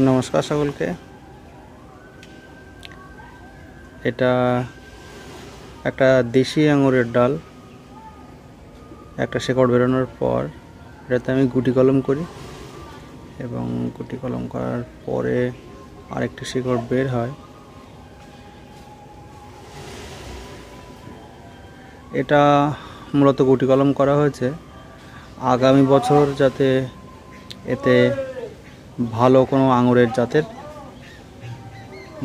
নমস্কার সকলকে। এটা একটা দেশি আঙুরের ডাল। একটা শেকড় বেরোনোর পর এটাতে আমি গুটি কলম করি এবং গুটি কলম করার পরে আরেকটি শেকড় বের হয়। এটা মূলত গুটি কলম করা হয়েছে আগামী বছর যাতে এতে ভালো কোনো আঙুরের জাতের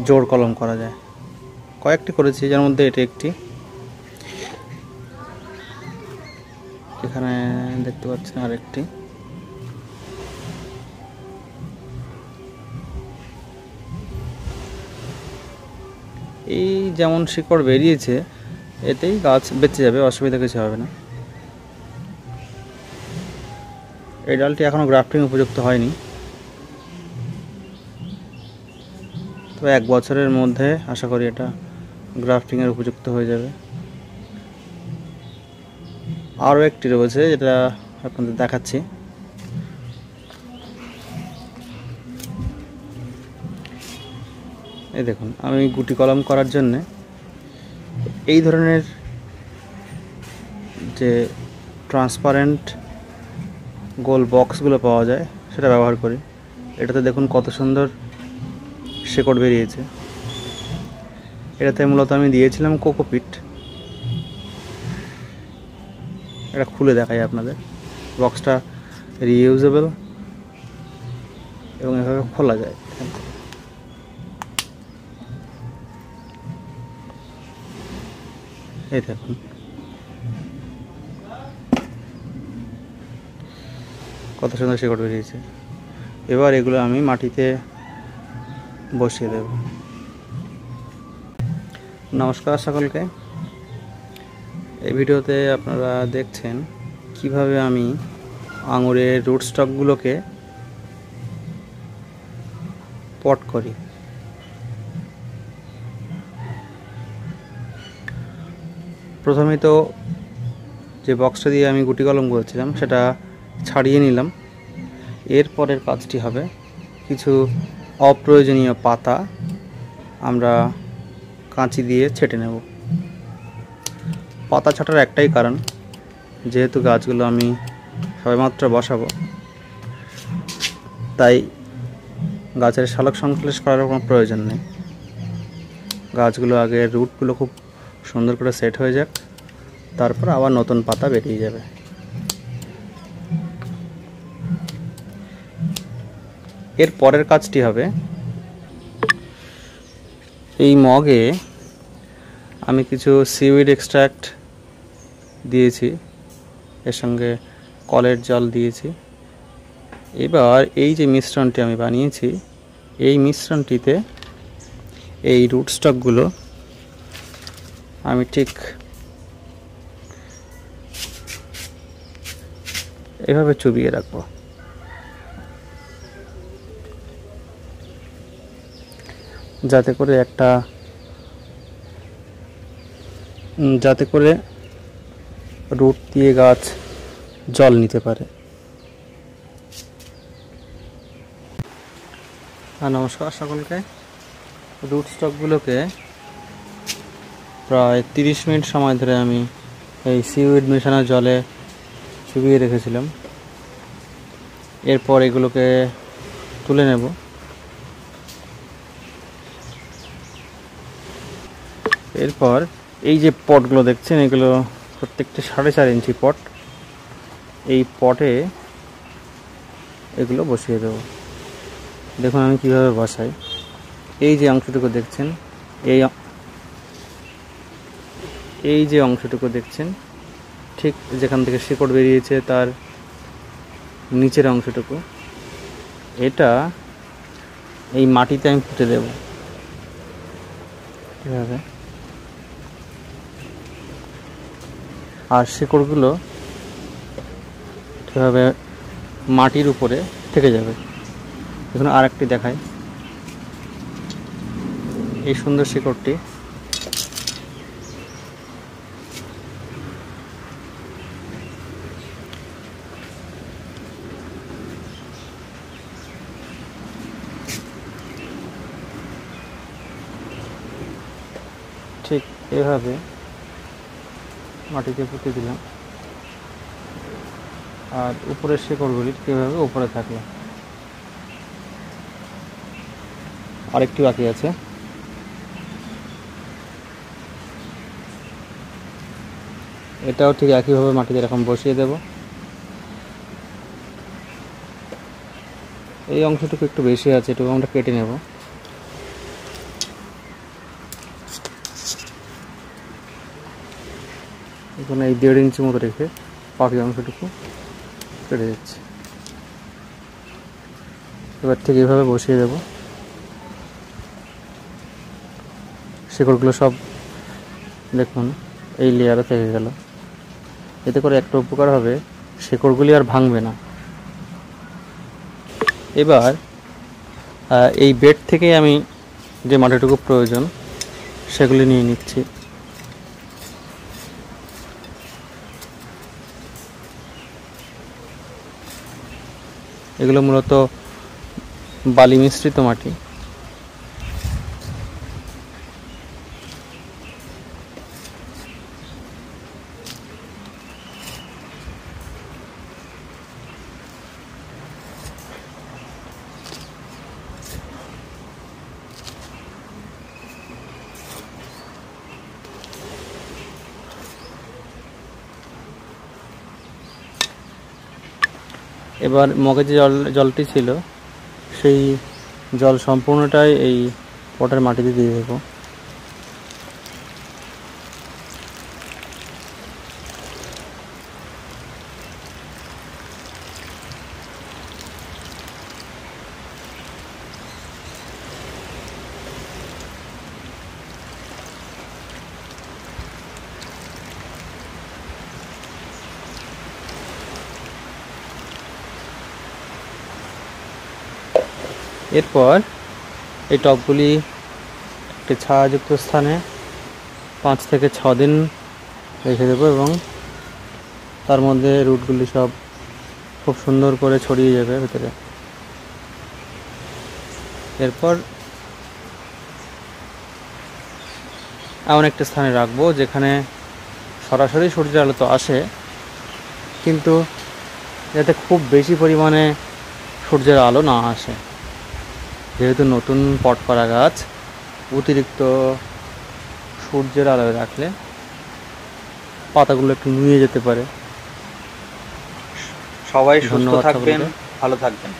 জোড় কলম করা যায়। কয়েকটি করেছি, যার মধ্যে এটা একটি। এখানে দেখতে পাচ্ছেন আরেকটি। এই যেমন শিকড় বেরিয়েছে এতেই গাছ বেঁচে যাবে, অসুবিধা কিছু হবে না। এই ডালটি এখনও গ্রাফটিং উপযুক্ত হয়নি, তবে 1 বছরের মধ্যে আশা করি এটা গ্রাফটিংয়ের উপযুক্ত হয়ে যাবে। আরও একটি রয়েছে যেটা আপনাদের দেখাচ্ছি। এই দেখুন, আমি গুটি কলম করার জন্যে এই ধরনের যে ট্রান্সপারেন্ট গোল বক্সগুলো পাওয়া যায় সেটা ব্যবহার করি। এটাতে দেখুন কত সুন্দর শেকড় বেরিয়েছে। এটাতে মূলত আমি দিয়েছিলাম কোকোপিট। এটা খুলে দেখাই আপনাদের। বক্সটা রিইউজেবল এবং এভাবে খোলা যায়। এই দেখুন, কত সুন্দর শেকড় বেরিয়েছে। এবার এগুলো আমি মাটিতে বসিয়ে দেব। নমস্কার সকলকে। এই ভিডিওতে আপনারা দেখছেন কিভাবে আমি আঙুরের রুট স্টকগুলোকে পট করি। প্রথমে তো যে বক্সটা দিয়ে আমি গুটি কলম করেছিলাম সেটা ছাড়িয়ে নিলাম। এরপরের কাজটি হবে কিছু অপ্রয়োজনীয় পাতা আমরা কাঁচি দিয়ে ছেঁটে নেব। পাতা ছাঁটার একটাই কারণ, যেহেতু গাছগুলো আমি সবেমাত্র বসাবো, তাই গাছের সালোক সংশ্লেষ করার কোনো প্রয়োজন নেই। গাছগুলো আগে রুটগুলো খুব সুন্দর করে সেট হয়ে যাক, তারপর আবার নতুন পাতা বেরিয়ে যাবে। এর পরের কাজটি হবে, এই মগে আমি কিছু সিউইড এক্সট্রাক্ট দিয়েছি, এর সঙ্গে কলের জল দিয়েছি। এবার এই যে মিশ্রণটি আমি বানিয়েছি, এই মিশ্রণটিতে এই রুট স্টকগুলো আমি ঠিক এভাবে চুবিয়ে রাখবো, যাতে করে রুট দিয়ে গাছ জল নিতে পারে। নমস্কার সকলকে। রুট স্টকগুলোকে প্রায় 30 মিনিট সময় ধরে আমি এই সিউইড মেশানো জলে চুবিয়ে রেখেছিলাম। এরপর এগুলোকে তুলে নেব। এরপর এই যে পটগুলো দেখছেন, এগুলো প্রত্যেকটি 4.5 ইঞ্চি পট। এই পটে এগুলো বসিয়ে দেব। দেখুন আমি কিভাবে বসাই। এই যে অংশটুকু দেখছেন, এই যে অংশটুকু দেখছেন, ঠিক যেখান থেকে শিকড় বেরিয়েছে তার নিচের অংশটুকু, এটা এই মাটিতে আমি পুঁতে দেব এভাবে। আর শিকড়গুলো এভাবে মাটির উপরে থেকে যাবে। দেখুন আরেকটি দেখাই। এই সুন্দর শিকড়টি ঠিক এভাবে মাটিতে পুঁতে দিলাম, আর উপরের শিকড়গুলি কীভাবে উপরে থাকলো। আরেকটি বাকি আছে, এটাও ঠিক একইভাবে মাটিতে এরকম বসিয়ে দেব। এই অংশটুকু একটু বেশি আছে, এটুকু আমরা কেটে নেব। এখানে এই 1.5 ইঞ্চি মতো রেখে বাকি অংশটুকু কেটে দিচ্ছি। এবার ঠিক এইভাবে বসিয়ে দেব। শিকড়গুলো সব দেখুন এই লেয়ারে থেকে গেল। এতে করে একটা উপকার হবে, শিকড়গুলি আর ভাঙবে না। এবার এই বেড থেকে আমি যে মাটিটুকু প্রয়োজন সেগুলি নিয়ে নিচ্ছি। এগুলো মূলত বালি মিশ্রিত মাটি। এবার মগে যে জলটি ছিল সেই জল সম্পূর্ণটাই এই পটের মাটিতে দিয়ে দেব। এরপর এই টবগুলি একটি ছায়াযুক্ত স্থানে 5 থেকে 6 দিন রেখে দেবো, এবং তার মধ্যে রুটগুলি সব খুব সুন্দর করে ছড়িয়ে যাবে ভেতরে। এরপর এমন একটা স্থানে রাখবো যেখানে সরাসরি সূর্যের আলো তো আসে, কিন্তু যাতে খুব বেশি পরিমাণে সূর্যের আলো না আসে। যেহেতু নতুন পট করা গাছ, অতিরিক্ত সূর্যের আলোয় রাখলে পাতাগুলো একটু নুয়ে যেতে পারে। সবাই সুস্থ ধন্যবাদ থাকবেন, সকলকে। ভালো থাকবেন।